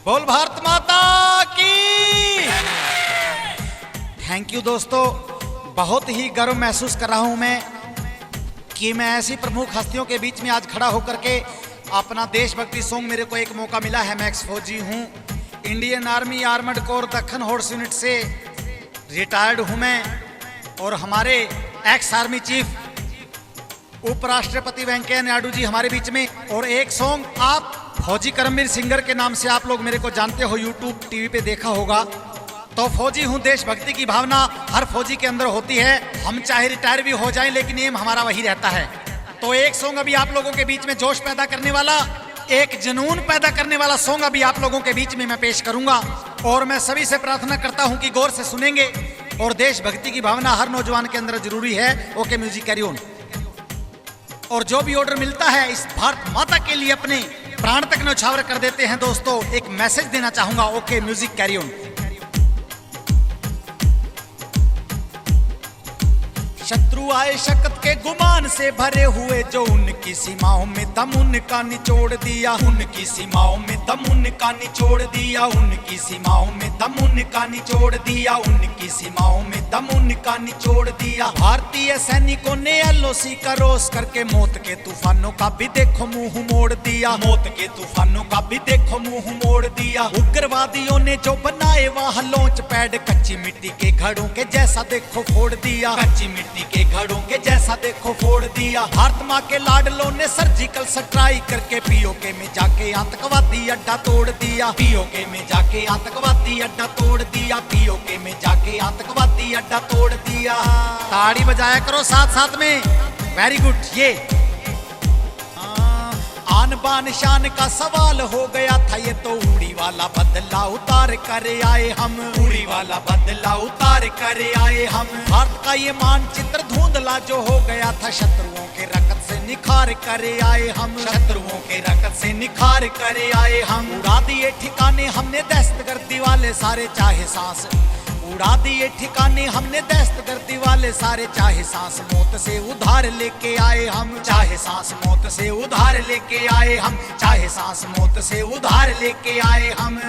बोल भारत माता की। थैंक यू दोस्तों, बहुत ही गर्व महसूस कर रहा हूं मैं कि मैं ऐसी प्रमुख हस्तियों के बीच में आज खड़ा होकर के अपना देशभक्ति सॉन्ग, मेरे को एक मौका मिला है। मैं एक्स फौजी हूं, Indian Army Armoured Corps Deccan Horse unit से रिटायर्ड हूं मैं, और हमारे एक्स आर्मी चीफ उपराष्ट्रपति वेंकैया नायडू जी हमारे बीच में। और एक सॉन्ग आप फौजी करमवीर सिंगर के नाम से आप लोग मेरे को जानते हो, यूट्यूब टीवी पे देखा होगा। तो फौजी हूं, देशभक्ति की भावना हर फौजी के अंदर होती है। हम चाहे रिटायर भी हो जाएं लेकिन एम हमारा वही रहता है। तो एक सॉन्ग अभी आप लोगों के बीच में जोश पैदा करने वाला, एक जुनून पैदा करने वाला सॉन्ग अभी आप लोगों के बीच में मैं पेश करूंगा। और मैं सभी से प्रार्थना करता हूं कि गौर से सुनेंगे, और देशभक्ति की भावना हर नौजवान के अंदर जरूरी है। Okay music carry on. और जो भी ऑर्डर मिलता है इस भारत माता के लिए अपने प्राण तक न्यौछावर कर देते हैं दोस्तों। एक मैसेज देना चाहूंगा। Okay music carry on. शत्रु आए शक्त के गुमान से भरे हुए, जो उनकी सीमाओं में दम उनका निचोड़ दिया, उनकी सीमाओं में दम उनका निचोड़ दिया, उनकी सीमाओं में दम उनका निचोड़ दिया, उनकी सीमाओं में दम उनका निचोड़ दिया। भारतीय सैनिकों ने एलओसी का रोस करके मौत के तूफानों का भी देखो मुंह मोड़ दिया, मौत के तूफानों का भी देखो मुंह मोड़ दिया। उग्रवादियों ने जो बनाए वहां लॉन्च पैड, कच्ची मिट्टी के घड़ों के जैसा देखो फोड़ दिया, कच्ची मिट्टी के घड़ों के जैसा देखो फोड़ दिया। भारत माँ के लाडलों ने सर्जिकल स्ट्राइक करके पीओके में जाके आतंकवादी अड्डा तोड़ दिया, पीओके में जाके आतंकवादी अड्डा तोड़ दिया, पीओके में जाके आतंकवादी अड्डा तोड़ दिया। ताड़ी बजाया करो साथ साथ में, वेरी गुड। ये आन बान शान का सवाल हो गया था, ये तो उड़ी वाला बदला उतार कर आए हम, उड़ी वाला बदला उतार कर आए हम। भारत का ये मानचित्र धुंधला जो हो गया था, शत्रुओं के रकत से निखार कर आए हम, शत्रुओं के रकत से निखार कर आए हम। उड़ा दिए ठिकाने हमने दहशतगर्दी वाले सारे, चाहे सांस उड़ा दिए ठिकाने हमने दहशतगर्दी वाले सारे, चाहे सांस मौत से उधार लेके आए हम, चाहे सांस मौत से उधार लेके आए हम, चाहे सांस मौत से उधार लेके आए हम।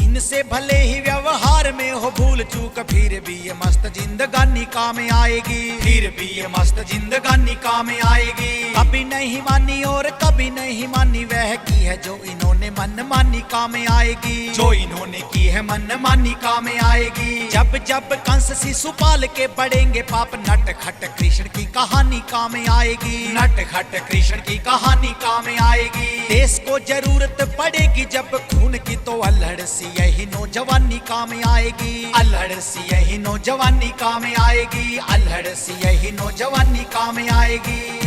इनसे भले ही व्यवहार में हो भूल चूक, फिर भी ये मस्त जिंदगानी काम आएगी, फिर भी ये मस्त जिंदगानी काम आएगी। कभी नहीं मानी और कभी नहीं मानी वह की है जो इन्होंने मन मानी काम आएगी, जो इन्होंने की है मन मानी काम आएगी। जब जब कंस शिशुपाल के बढ़ेंगे पाप, नट खट कृष्ण की कहानी काम आएगी, नट खट कृष्ण की कहानी काम आएगी। देश को जरूरत पड़ेगी जब खून की, तो अल्हड़ सी यही नौजवानी काम आएगी, अल्हड़ सी यही नौजवानी काम आएगी, अल्हड़ सी यही नौजवानी काम आएगी।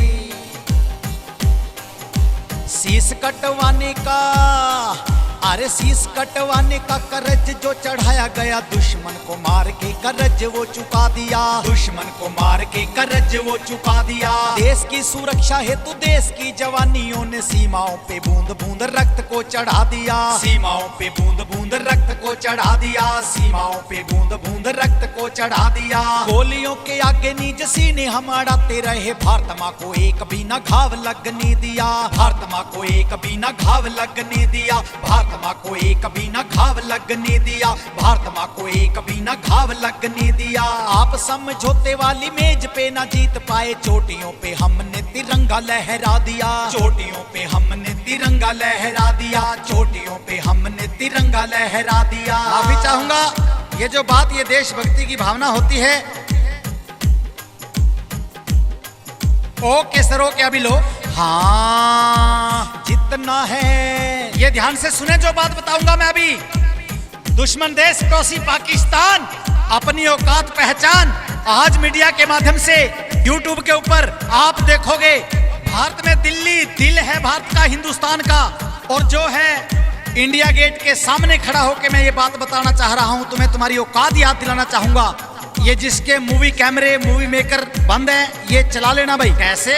शीश कटवाने का, अरे शीश कटवाने का कर्ज जो चढ़ाया गया, दुश्मन को मार के कर्ज वो चुका दिया, दुश्मन को मार के कर्ज वो चुका दिया। देश की सुरक्षा हेतु देश की जवानियों ने सीमाओं पे बूंद बूंद रक्त को चढ़ा दिया, सीमाओं पे बूंद बूंद रक्त को चढ़ा दिया, सीमाओं पे बूंद बूंद रक्त को चढ़ा दिया। गोलियों के आगे निज सीने हम अड़ाते रहे, भारत माँ को एक भी न घाव लगने दिया, भारत माँ को एक भी न घाव लगने दिया, भारत माँ को एक भी न घाव लगने दिया, भारत माँ को एक भी न घाव लगने दिया। आप समझौते वाली मेज पे न जीत पाए, चोटियों पे हमने तिरंगा लहरा दिया, चोटियों पे हमने तिरंगा लहरा दिया, चोटियों पे हमने तिरंगा लहरा दिया। अभी चाहूंगा ये जो बात, ये देशभक्ति की भावना होती है। ओके सर, ओके अभी लो। हाँ जितना है, ये ध्यान से सुने जो बात बताऊंगा मैं अभी। दुश्मन देश पड़ोसी पाकिस्तान, अपनी औकात पहचान। आज मीडिया के माध्यम से यूट्यूब के ऊपर आप देखोगे, भारत में दिल्ली दिल है भारत का, हिंदुस्तान का। और जो है इंडिया गेट के सामने खड़ा होकर मैं ये बात बताना चाह रहा हूं, तुम्हें तुम्हारी औकात याद दिलाना चाहूंगा। ये जिसके मूवी कैमरे मूवी मेकर बंद है, ये चला लेना भाई। कैसे?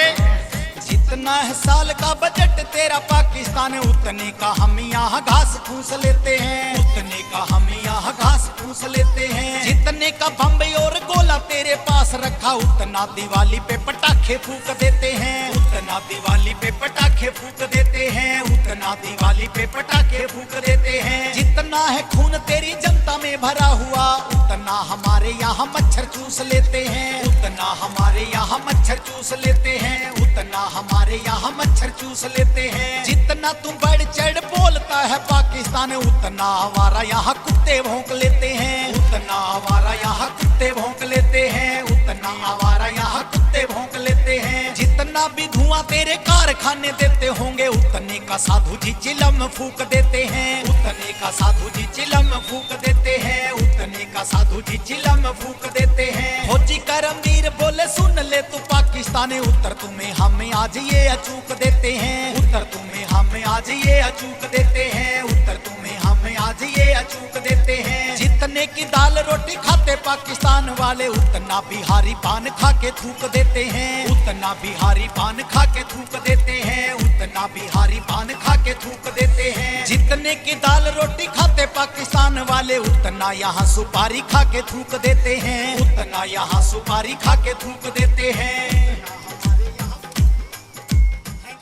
जितना है साल का बजट तेरा पाकिस्तान, उतने का हम यहाँ घास फूस लेते हैं, उतने का हम यहाँ घास फूस लेते हैं। जितने का बम्बई और गोला तेरे पास रखा, उतना दिवाली पे पटाखे फूक देते हैं, उतना दिवाली पे पटाखे फूक देते हैं, उतना उतना दिवाली पे पटाखे फूक देते हैं। जितना है खून तेरी जनता में भरा हुआ, उतना हमारे यहाँ मच्छर चूस लेते हैं। उतना हमारे यहाँ मच्छर चूस लेते हैं। उतना हमारे यहाँ मच्छर चूस लेते हैं। जितना तुम बढ़ चढ़ बोलता है पाकिस्तान, उतना हमारा यहाँ कुत्ते भौंक लेते हैं। उतना हमारा यहाँ कुत्ते भौंक लेते हैं। उतना हमारा यहाँ कुत्ते भौंक लेते हैं। जितना भी धुआं तेरे कारखाने देते होंगे, उतने का साधु जी चिलम फूक देते हैं। उतने का साधु जी चिलम फूक देते हैं। उतने का साधु जी चिलम फूक देते हैं। फौजी करमवीर बोले सुन ले तू पाकिस्तानी, उत्तर तुम्हें हमें आज ये अचूक देते हैं। उत्तर तुम्हें हमें आज ये अचूक देते हैं। उत्तर तुम्हें हमें आज ये अचूक देते हैं। जितने की दाल रोटी खाते पाकिस्तान वाले, उतना बिहारी पान खा के थूक देते हैं। उतना बिहारी पान खा के थूक देते हैं। उतना बिहारी पान खा के थूक देते हैं। जितने की दाल रोटी खाते पाकिस्तान वाले, उतना यहाँ सुपारी खा के थूक देते हैं। उतना यहाँ सुपारी खा के थूक देते हैं।